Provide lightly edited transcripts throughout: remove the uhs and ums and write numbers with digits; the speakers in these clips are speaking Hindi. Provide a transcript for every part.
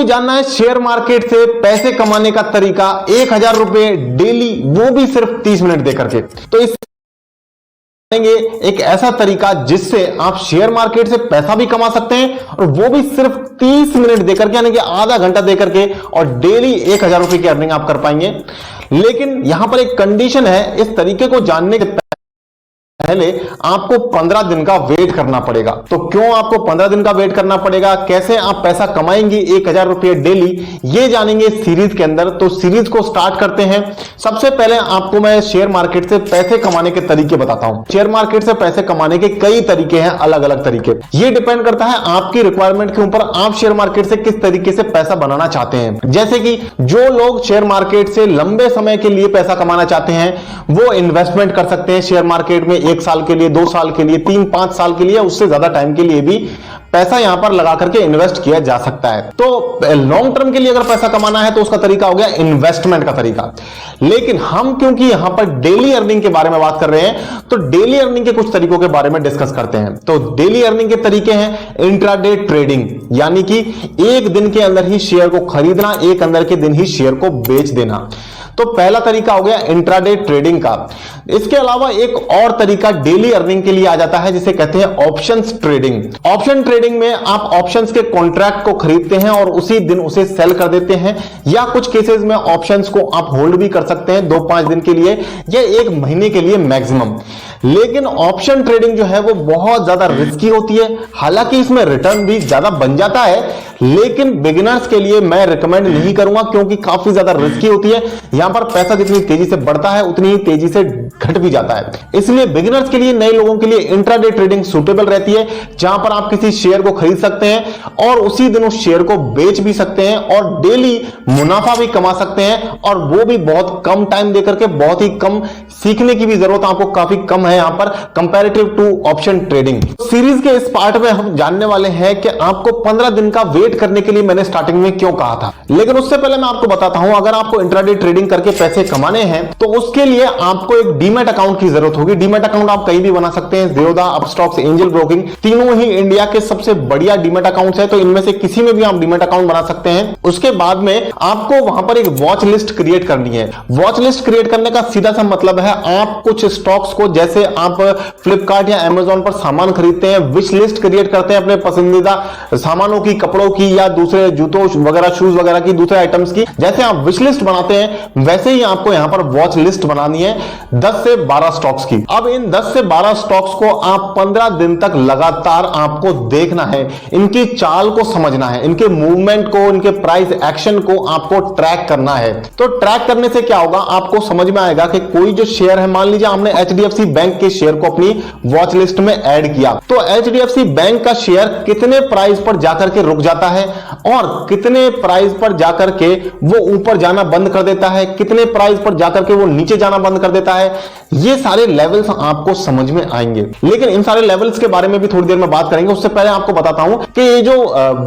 भी जानना है शेयर मार्केट से पैसे कमाने का तरीका, 1000 रुपए डेली, वो भी सिर्फ 30 मिनट देकर के। तो इस एक ऐसा तरीका जिससे आप शेयर मार्केट से पैसा भी कमा सकते हैं और वो भी सिर्फ 30 मिनट देकर के, यानी कि आधा घंटा देकर के, और डेली 1000 रुपए की अर्निंग आप कर पाएंगे। लेकिन यहां पर एक कंडीशन है, इस तरीके को जानने के पहले आपको 15 दिन का वेट करना पड़ेगा। तो क्यों आपको 15 दिन का वेट करना पड़ेगा, कैसे आप पैसा कमाएंगे 1000 रुपए डेली, ये जानेंगे इस सीरीज के अंदर। तो सीरीज को स्टार्ट करते हैं। सबसे पहले आपको मैं शेयर मार्केट से पैसे कमाने के तरीके बताता हूं। शेयर मार्केट से पैसे कमाने के कई तरीके हैं, अलग अलग तरीके। ये डिपेंड करता है आपकी रिक्वायरमेंट के ऊपर, आप शेयर मार्केट से किस तरीके से पैसा बनाना चाहते हैं। जैसे कि जो लोग शेयर मार्केट से लंबे समय के लिए पैसा कमाना चाहते हैं, वो इन्वेस्टमेंट कर सकते हैं शेयर मार्केट में, 1 साल के लिए, 2 साल के लिए, 3-5 साल के लिए, उससे ज्यादा टाइम के लिए भी पैसा यहां पर लगा करके इन्वेस्ट किया जा सकता है। तो लॉन्ग टर्म के लिए अगर पैसा कमाना है तो उसका तरीका हो गया इन्वेस्टमेंट का तरीका। लेकिन हम क्योंकि यहां पर डेली अर्निंग के बारे में बात कर रहे हैं, तो डेली अर्निंग के कुछ तरीकों के बारे में डिस्कस करते हैं। तो डेली अर्निंग के तरीके हैं इंट्राडे ट्रेडिंग, यानी कि एक दिन के अंदर ही शेयर को खरीदना, एक अंदर के दिन ही शेयर को बेच देना। तो पहला तरीका हो गया इंट्राडे ट्रेडिंग का। इसके अलावा एक और तरीका डेली अर्निंग के लिए आ जाता है, जिसे कहते हैं ऑप्शंस ट्रेडिंग। ऑप्शन ट्रेडिंग में आप ऑप्शंस के कॉन्ट्रैक्ट को खरीदते हैं और उसी दिन उसे सेल कर देते हैं, या कुछ केसेस में ऑप्शंस को आप होल्ड भी कर सकते हैं 2-5 दिन के लिए या 1 महीने के लिए मैक्सिमम। लेकिन ऑप्शन ट्रेडिंग जो है वो बहुत ज्यादा रिस्की होती है। हालांकि इसमें रिटर्न भी ज्यादा बन जाता है, लेकिन बिगिनर्स के लिए मैं रिकमेंड नहीं करूंगा, क्योंकि काफी ज्यादा रिस्की होती है। यहां पर पैसा जितनी तेजी से बढ़ता है उतनी ही तेजी से घट भी जाता है। इसलिए बिगिनर्स के लिए, नए लोगों के लिए इंट्राडे ट्रेडिंग सूटेबल रहती है, जहां पर आप किसी शेयर को खरीद सकते हैं और उसी दिन उस शेयर को बेच भी सकते हैं और डेली मुनाफा भी कमा सकते हैं, और वो भी बहुत कम टाइम देकर के, बहुत ही कम, सीखने की भी जरूरत आपको काफी कम है यहां पर comparative to option trading. Series के इस पार्ट में हम जानने वाले हैं कि आपको 15 दिन का वेट करने के लिए मैंने स्टार्टिंग में क्यों कहा था। लेकिन उससे पहले मैं आपको बताता हूं, अगर आपको इंट्राडे ट्रेडिंग करके पैसे कमाने हैं तो उसके लिए आपको एक डीमैट अकाउंट की जरूरत होगी। डीमैट अकाउंट आप कहीं भी बना सकते हैं, ज़ीरोधा, अपस्टॉक्स, एंजल ब्रोकिंग, तीनों ही इंडिया के सबसे बढ़िया डीमैट अकाउंट्स है। तो इनमें से किसी में भी आप डीमैट अकाउंट बना सकते हैं। उसके बाद में आपको वहां पर एक वॉच लिस्ट क्रिएट करनी है। वॉच लिस्ट क्रिएट करने का सीधा सा मतलब है, आप कुछ स्टॉक्स को, जैसे आप फ्लिपकार्ट या अमेजॉन पर सामान खरीदते हैं, विश लिस्ट क्रिएट करते हैं अपने पसंदीदा सामानों की, कपड़ों की या दूसरे जूतों वगैरह, शूज वगैरह की, दूसरे आइटम्स की। जैसे आप विश लिस्ट बनाते हैं वैसे ही आपको यहां पर वॉच लिस्ट बनानी है 10 से 12 स्टॉक्स की। अब इन 10 से 12 स्टॉक्स को आप 15 दिन तक लगातार आपको देखना है, इनकी चाल को समझना है, इनके मूवमेंट को, इनके प्राइस एक्शन को आपको ट्रैक करना है। तो ट्रैक करने से क्या होगा, आपको समझ में आएगा कि कोई जो शेयर है, मान लीजिए हमने एचडीएफसी बैंक के शेयर को अपनी वॉच लिस्ट में ऐड किया, तो एचडीएफसी बैंक का शेयर कितने प्राइस पर जाकर के रुक जाता है और कितने प्राइस पर जाकर के वो ऊपर जाना बंद कर देता है, कितने प्राइस पर जाकर के वो नीचे जाना बंद कर देता है, ये सारे लेवल्स आपको समझ में आएंगे। लेकिन इन सारे लेवल्स के बारे में भी थोड़ी देर में बात करेंगे। उससे पहले आपको बताता हूं कि ये जो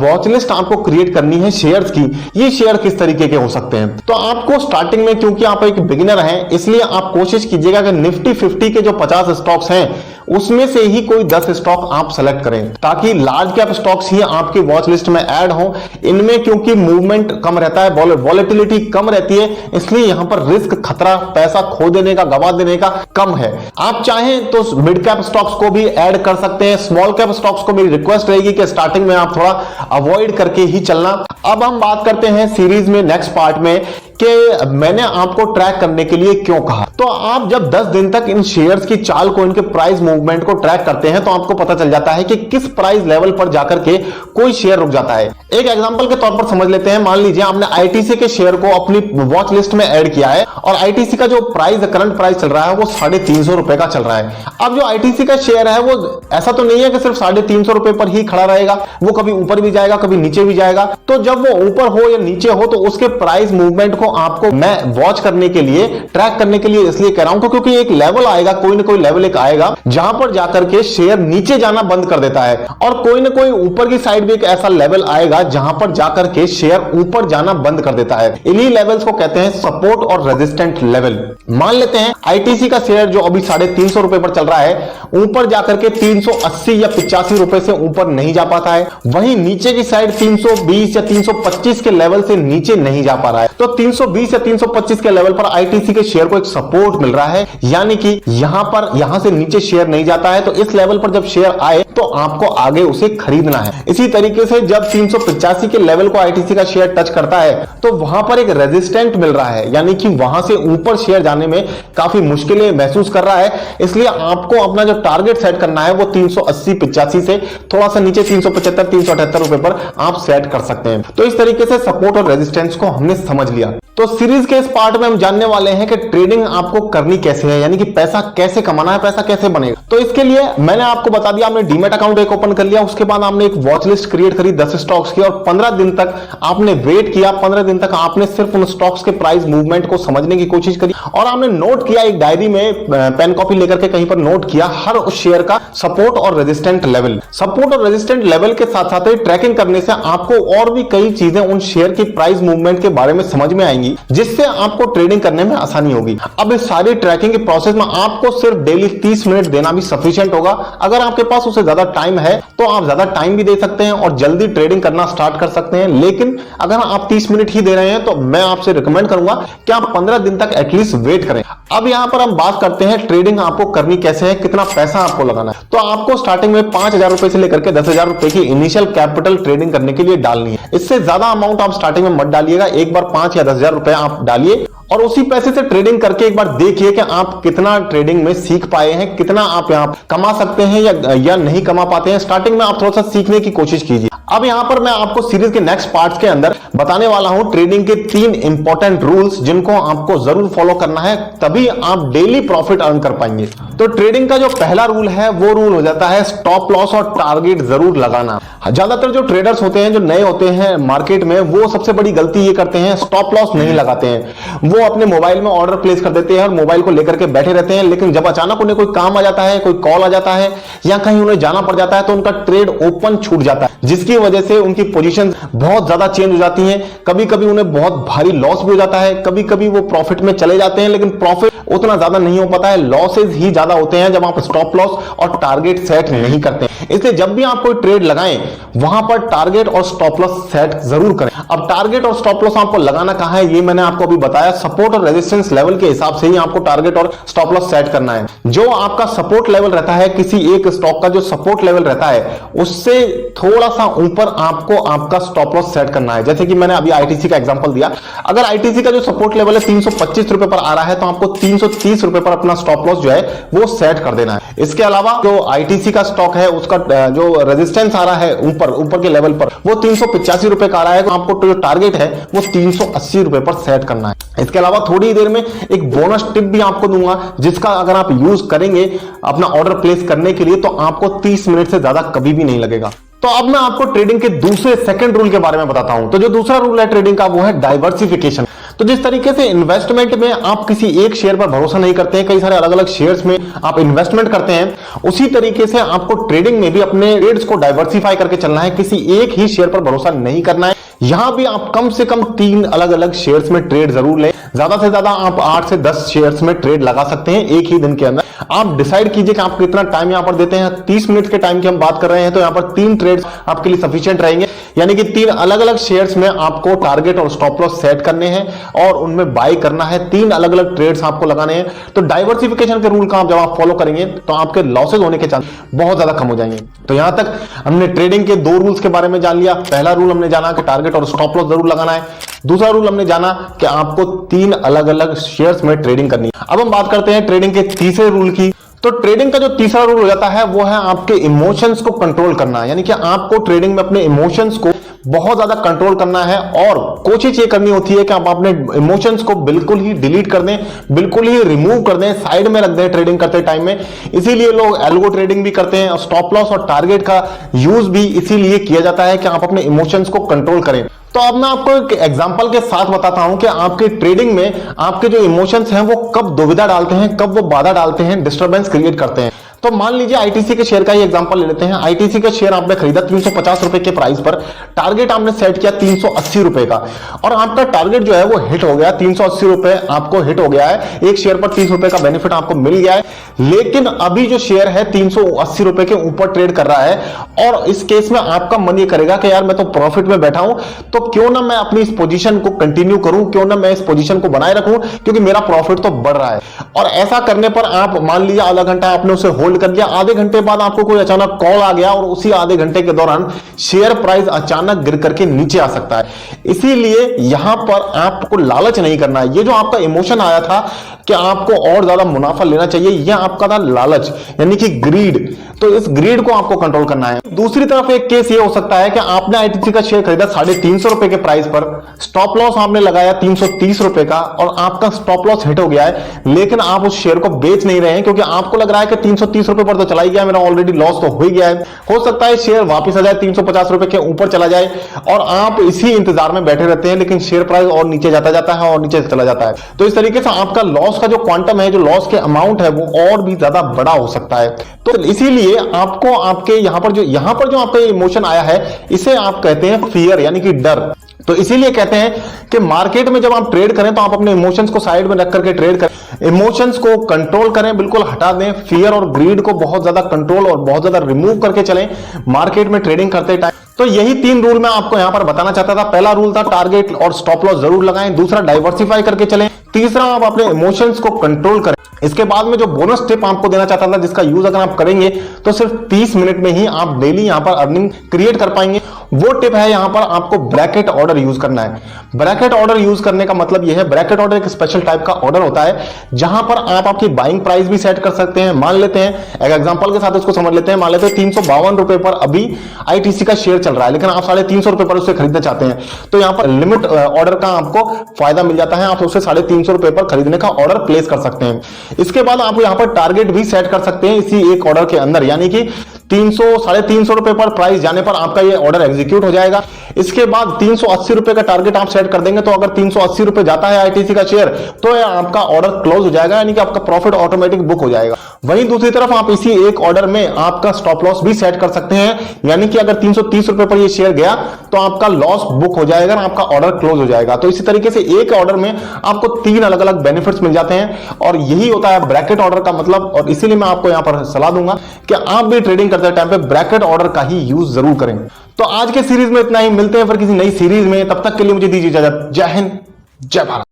वॉच लिस्ट आपको क्रिएट करनी है शेयर्स की, ये शेयर किस तरीके के हो सकते हैं। तो आपको स्टार्टिंग में, क्योंकि आप एक बिगिनर हैं, इसलिए आप कोशिश कीजिएगा कि निफ्टी 50 के जो 50 स्टॉक्स हैं उसमें से ही कोई 10 स्टॉक आप सेलेक्ट करें, ताकि लार्ज कैप स्टॉक्स ही आपकी वॉच लिस्ट में ऐड हो। इनमें क्योंकि मूवमेंट कम रहता है, वॉलेटिलिटी कम रहती है, इसलिए यहां पर रिस्क, खतरा, पैसा खो देने का, गवा देने का कम है। आप चाहें तो मिड कैप स्टॉक्स को भी ऐड कर सकते हैं। स्मॉल कैप स्टॉक्स को मेरी रिक्वेस्ट रहेगी कि स्टार्टिंग में आप थोड़ा अवॉइड करके ही चलना। अब हम बात करते हैं सीरीज में नेक्स्ट पार्ट में कि मैंने आपको ट्रैक करने के लिए क्यों कहा। तो आप जब 10 दिन तक इन शेयर्स की चाल को, इनके प्राइस मूवमेंट को ट्रैक करते हैं, तो आपको पता चल जाता है कि किस प्राइस लेवल पर जाकर के कोई शेयर रुक जाता है। एक एग्जांपल के तौर पर समझ लेते हैं, मान लीजिए आपने आईटीसी के शेयर को अपनी वॉच लिस्ट में ऐड किया है और आईटीसी का जो प्राइस, करंट प्राइस चल रहा है वो 350 रुपए का चल रहा है। अब जो आईटीसी का शेयर है वो ऐसा तो नहीं है कि सिर्फ 350 रुपए पर ही खड़ा रहेगा, वो कभी ऊपर भी जाएगा, कभी नीचे भी जाएगा। तो जब वो ऊपर हो या नीचे हो तो उसके प्राइस मूवमेंट को को आपको मैं वॉच करने के लिए, ट्रैक करने के लिए इसलिए कह रहा हूं क्योंकि एक लेवल आएगा, कोई ना कोई लेवल एक आएगा जहां पर जाकर के शेयर नीचे जाना बंद कर देता है, और कोई ना कोई ऊपर की साइड भी एक ऐसा लेवल आएगा जहां पर जाकर के शेयर ऊपर जाना बंद कर देता है। इन्हीं लेवल्स को कहते हैं सपोर्ट और रेजिस्टेंट लेवल। मान लेते हैं आईटीसी का शेयर जो अभी 350 रुपए पर चल रहा है, ऊपर जाकर के 380 या 85 रुपए से ऊपर नहीं जा पाता है, वहीं नीचे की साइड 320 या 325 के लेवल से नीचे नहीं जा पा रहा है। तो 320 या 325 के लेवल पर आईटीसी के शेयर को एक सपोर्ट मिल रहा है, यानी कि यहां से नीचे शेयर नहीं जाता है। तो इस लेवल पर जब शेयर आए तो आपको आगे उसे खरीदना है। इसी तरीके से जब 385 के लेवल को आईटीसी का शेयर टच करता है तो वहां पर एक रेजिस्टेंट मिल रहा है, यानी कि वहां से ऊपर शेयर जाने में काफी मुश्किलें महसूस कर रहा है। इसलिए आपको अपना जो टारगेट सेट करना है वो 380-85 से थोड़ा सा नीचे 375-378 रुपए पर आप सेट कर सकते हैं। तो इस तरीके से सपोर्ट और रेजिस्टेंस को हमने समझ लिया। तो सीरीज के इस पार्ट में हम जानने वाले हैं कि ट्रेडिंग आपको करनी कैसे है, यानी कि पैसा कैसे कमाना है, पैसा कैसे बनेगा। तो इसके लिए मैंने आपको बता दिया, आपने डीमैट अकाउंट एक ओपन कर लिया, उसके बाद आपने एक वॉच लिस्ट क्रिएट करी 10 स्टॉक्स की, और 15 दिन तक आपने वेट किया। 15 दिन तक आपने सिर्फ उन स्टॉक्स के प्राइस मूवमेंट को समझने की कोशिश करी, और आपने नोट किया, एक डायरी में पेन कॉपी लेकर के कहीं पर नोट किया हर उस शेयर का सपोर्ट और रेजिस्टेंट लेवल। सपोर्ट और रेजिस्टेंट लेवल के साथ साथ ट्रैकिंग करने से आपको और भी कई चीजें उन शेयर की प्राइस मूवमेंट के बारे में समझ में आएंगी, जिससे आपको ट्रेडिंग करने में आसानी होगी। अब इस सारी ट्रैकिंग के प्रोसेस में आपको सिर्फ डेली 30 मिनट देना भी सफिशिएंट होगा। अगर आपके पास उससे ज्यादा टाइम है तो आप ज्यादा टाइम भी दे सकते हैं और जल्दी ट्रेडिंग करना स्टार्ट कर सकते हैं। लेकिन अगर आप 30 मिनट ही दे रहे हैं तो मैं आपसे रिकमेंड करूंगा कि आप 15 दिन तक एटलीस्ट वेट करें। अब यहां पर हम बात करते हैं ट्रेडिंग आपको करनी कैसे है, कितना पैसा आपको लगाना है। तो आपको स्टार्टिंग में 5,000 रुपए से लेकर के 10,000 रुपए की इनिशियल कैपिटल ट्रेडिंग करने के लिए डालनी है। इससे ज्यादा अमाउंट आप स्टार्टिंग में मत डालिएगा। एक बार 5 या 10,000 रुपए आप डालिए और उसी पैसे से ट्रेडिंग करके एक बार देखिए कि आप कितना ट्रेडिंग में सीख पाए हैं, कितना आप यहां कमा सकते हैं या नहीं कमा पाते हैं। स्टार्टिंग में आप थोड़ा सा सीखने की कोशिश कीजिए। अब यहां पर मैं आपको सीरीज के नेक्स्ट पार्ट्स के अंदर बताने वाला हूं ट्रेडिंग के 3 इंपॉर्टेंट रूल्स, जिनको आपको जरूर फॉलो करना है, तभी आप डेली प्रॉफिट अर्न कर पाएंगे। तो ट्रेडिंग का जो पहला रूल है वो रूल हो जाता है स्टॉप लॉस और टारगेट जरूर लगाना। ज्यादातर जो ट्रेडर्स होते हैं, जो नए होते हैं मार्केट में, वो सबसे बड़ी गलती ये करते हैं, स्टॉप लॉस नहीं लगाते हैं। वो अपने मोबाइल में ऑर्डर प्लेस कर देते हैं और मोबाइल को लेकर के बैठे रहते हैं, लेकिन जब अचानक उन्हें कोई काम आ जाता है, कोई कॉल आ जाता है या कहीं उन्हें जाना पड़ जाता है तो उनका ट्रेड ओपन छूट जाता है, जिसकी वजह से उनकी पोजीशन बहुत ज्यादा चेंज हो जाती है। कभी कभी उन्हें बहुत भारी लॉस भी हो जाता है, कभी कभी वो प्रॉफिट में चले जाते हैं, लेकिन प्रॉफिट उतना ज्यादा नहीं हो पाता है, लॉसेज ही ज्यादा होते हैं जब आप स्टॉप लॉस और टारगेट सेट नहीं करते हैं। इसलिए जब भी आप कोई ट्रेड लगाएं वहां पर टारगेट और स्टॉप लॉस सेट जरूर करें। अब टारगेट और स्टॉप लॉस आपको लगाना कहां है ये मैंने आपको अभी बताया। सपोर्ट और रेजिस्टेंस लेवल के हिसाब से ही आपको टारगेट और स्टॉप लॉस सेट करना है। जो आपका सपोर्ट लेवल रहता है, किसी एक स्टॉक का जो सपोर्ट लेवल रहता है, उससे थोड़ा सा ऊपर आपको आपका स्टॉप लॉस सेट करना है। जैसे कि मैंने अभी आईटीसी का एग्जांपल दिया, अगर आईटीसी का जो सपोर्ट लेवल है 325 रुपए पर आ रहा है तो आपको 330 रुपए पर अपना स्टॉप लॉस जो है वो सेट कर देना है। इसके अलावा जो आईटीसी का स्टॉक है उसका जो रेजिस्टेंस आ रहा है ऊपर के लेवल पर वो 385 रुपए का आ रहा है, तो आपको जो टारगेट है वो 380 रुपए पर सेट करना है। इसके अलावा थोड़ी देर में एक बोनस टिप भी आपको दूंगा, जिसका अगर आप यूज करेंगे अपना ऑर्डर प्लेस करने के लिए तो आपको 30 मिनट से ज्यादा कभी भी नहीं लगेगा। तो अब मैं आपको ट्रेडिंग के दूसरे सेकंड रूल के बारे में बताता हूं। तो जो दूसरा रूल है ट्रेडिंग का वो है डाइवर्सिफिकेशन। तो जिस तरीके से इन्वेस्टमेंट में आप किसी एक शेयर पर भरोसा नहीं करते हैं, कई सारे अलग अलग शेयर्स में आप इन्वेस्टमेंट करते हैं, उसी तरीके से आपको ट्रेडिंग में भी अपने ट्रेड्स को डाइवर्सिफाई करके चलना है। किसी एक ही शेयर पर भरोसा नहीं करना है। यहां भी आप कम से कम 3 अलग अलग शेयर्स में ट्रेड जरूर लें। ज्यादा से ज्यादा आप 8 से 10 शेयर्स में ट्रेड लगा सकते हैं एक ही दिन के अंदर। आप डिसाइड कीजिए कि आप कितना टाइम यहां पर देते हैं। 30 मिनट के टाइम की हम बात कर रहे हैं तो यहां पर 3 ट्रेड्स आपके लिए सफिशिएंट रहेंगे, यानी कि 3 अलग अलग शेयर्स में आपको टारगेट और स्टॉप लॉस सेट करने हैं और उनमें बाय करना है। 3 अलग अलग ट्रेड्स आपको लगाने हैं। तो डाइवर्सिफिकेशन के रूल का जब आप फॉलो करेंगे तो आपके लॉसेज होने के चांस बहुत ज्यादा कम हो जाएंगे। तो यहां तक हमने ट्रेडिंग के 2 रूल्स के बारे में जान लिया। पहला रूल हमने जाना कि टारगेट और स्टॉप लॉस जरूर लगाना है। दूसरा रूल हमने जाना कि आपको 3 अलग अलग शेयर्स में ट्रेडिंग करनी है। अब हम बात करते हैं ट्रेडिंग के तीसरे रूल की। तो ट्रेडिंग का जो तीसरा रूल हो जाता है वो है आपके इमोशंस को कंट्रोल करना, यानी कि आपको ट्रेडिंग में अपने इमोशंस को बहुत ज्यादा कंट्रोल करना है और कोशिश ये करनी होती है कि आप अपने इमोशंस को बिल्कुल ही डिलीट कर दें, बिल्कुल ही रिमूव कर दें, साइड में रख दें ट्रेडिंग करते टाइम में। इसीलिए लोग एल्गो ट्रेडिंग भी करते हैं और स्टॉप लॉस और टारगेट का यूज भी इसीलिए किया जाता है कि आप अपने इमोशंस को कंट्रोल करें। तो अब मैं आपको एक एग्जांपल के साथ बताता हूं कि आपके ट्रेडिंग में आपके जो इमोशंस हैं वो कब दुविधा डालते हैं, कब वो बाधा डालते हैं, डिस्टर्बेंस क्रिएट करते हैं। तो मान लीजिए आईटीसी के शेयर का ही एग्जांपल ले लेते हैं। आईटीसी का शेयर आपने खरीदा 350 रुपए के प्राइस पर, टारगेट आपने सेट किया 380 रुपए का, और आपका टारगेट जो है वो हिट हो गया, 380 रुपए आपको हिट हो गया है, एक शेयर पर 30 रुपए का बेनिफिट आपको मिल गया है। लेकिन अभी जो शेयर है 380 रुपए के ऊपर ट्रेड कर रहा है, और इस केस में आपका मन ये करेगा कि यार मैं तो प्रॉफिट में बैठा हूं, तो क्यों ना मैं अपनी इस पोजीशन को कंटिन्यू करूं, क्यों ना मैं इस पोजीशन को बनाए रखूं, क्योंकि मेरा प्रॉफिट तो बढ़ रहा है। और ऐसा करने पर आप मान लीजिए आधा घंटा आपने उसे होल्ड कर दिया, आधे घंटे बाद आपको कोई अचानक कॉल आ गया और उसी आधे घंटे के दौरान शेयर प्राइस अचानक गिर करके नीचे आ सकता है। इसीलिए यहां पर आपको लालच नहीं करना है। ये जो आपका इमोशन आया था कि आपको और ज्यादा मुनाफा लेना चाहिए, यह आपका था लालच, यानी कि ग्रीड। तो इस ग्रीड को आपको कंट्रोल करना है। दूसरी तरफ एक केस ये हो सकता है कि आपने आईटीसी का शेयर खरीदा 350 रुपए के प्राइस पर, स्टॉप लॉस आपने लगाया 330 रुपए का, और आपका स्टॉप लॉस हिट हो गया है, लेकिन आप उस शेयर को बेच नहीं रहे हैं क्योंकि आपको लग रहा है कि 330 रुपए पर तो चला ही गया, मेरा ऑलरेडी लॉस तो हो ही गया है। हो सकता है शेयर वापस आ जाए, 350 रुपए के ऊपर चला जाए, और आप इसी इंतजार में बैठे रहते हैं, लेकिन शेयर प्राइस और नीचे जाता है और नीचे चला जाता है। तो इस तरीके से आपका लॉस का जो क्वांटम है, जो लॉस के अमाउंट है, वो और भी ज्यादा बड़ा हो सकता है। तो इसीलिए आपको आपके यहां पर जो आपका इमोशन आया है, इसे आप कहते हैं फियर, यानी कि डर। तो इसीलिए कहते हैं कि मार्केट में जब आप ट्रेड करें तो आप अपने इमोशंस को साइड में रख करके ट्रेड करें, इमोशंस को कंट्रोल करें, बिल्कुल हटा दें, फियर और ग्रीड को बहुत ज्यादा कंट्रोल और बहुत ज्यादा रिमूव करके चलें मार्केट में ट्रेडिंग करते टाइम। तो यही 3 रूल मैं आपको यहां पर बताना चाहता था। पहला रूल था टारगेट और स्टॉप लॉस जरूर लगाएं, दूसरा डाइवर्सिफाई करके चलें, तीसरा आप अपने इमोशंस को कंट्रोल करें। इसके बाद में जो बोनस टिप आपको देना चाहता था, जिसका यूज अगर आप करेंगे तो सिर्फ 30 मिनट में ही आप डेली यहां पर अर्निंग क्रिएट कर पाएंगे। वो टिप है यहां पर आपको ब्रैकेट ऑर्डर यूज करना है। ब्रैकेट ऑर्डर यूज करने का मतलब यह है, ब्रैकेट ऑर्डर एक स्पेशल टाइप का ऑर्डर होता है जहां पर आप आपकी बाइंग प्राइस भी सेट कर सकते हैं। मान लेते हैं एक एग्जांपल के साथ इसको समझ लेते हैं, मान लेते हैं 352 रुपए पर अभी आईटीसी का शेयर चल रहा है, लेकिन आप 350 रुपए पर उसे खरीदना चाहते हैं, तो यहां पर लिमिट ऑर्डर का आपको फायदा मिल जाता है, आप उसे 350 रुपए पर खरीदने का ऑर्डर प्लेस कर सकते हैं। इसके बाद आप यहां पर टारगेट भी सेट कर सकते हैं इसी एक ऑर्डर के अंदर, यानी कि 350 रुपए पर प्राइस जाने पर आपका ये ऑर्डर एग्जीक्यूट हो जाएगा। इसके बाद 380 रुपए का टारगेट आप सेट कर देंगे, तो अगर 380 रुपए जाता है आईटीसी का शेयर, तो आपका ऑर्डर क्लोज हो जाएगा, यानी कि आपका प्रॉफिट ऑटोमेटिक बुक हो जाएगा। वहीं दूसरी तरफ आप इसी एक ऑर्डर में आपका स्टॉप लॉस भी सेट कर सकते हैं, यानी कि अगर 330 रुपए पर ये शेयर गया तो आपका लॉस बुक हो जाएगा, आपका ऑर्डर क्लोज हो जाएगा। तो इसी तरीके से एक ऑर्डर में आपको 3 अलग अलग बेनिफिट्स मिल जाते हैं, और यही होता है ब्रैकेट ऑर्डर का मतलब। और इसीलिए मैं आपको यहां पर सलाह दूंगा कि आप भी ट्रेडिंग करते टाइम पे ब्रैकेट ऑर्डर का ही यूज जरूर करें। तो आज के सीरीज में इतना ही, मिलते हैं फिर किसी नई सीरीज में, तब तक के लिए मुझे दीजिए इजाजत। जय हिंद, जय भारत।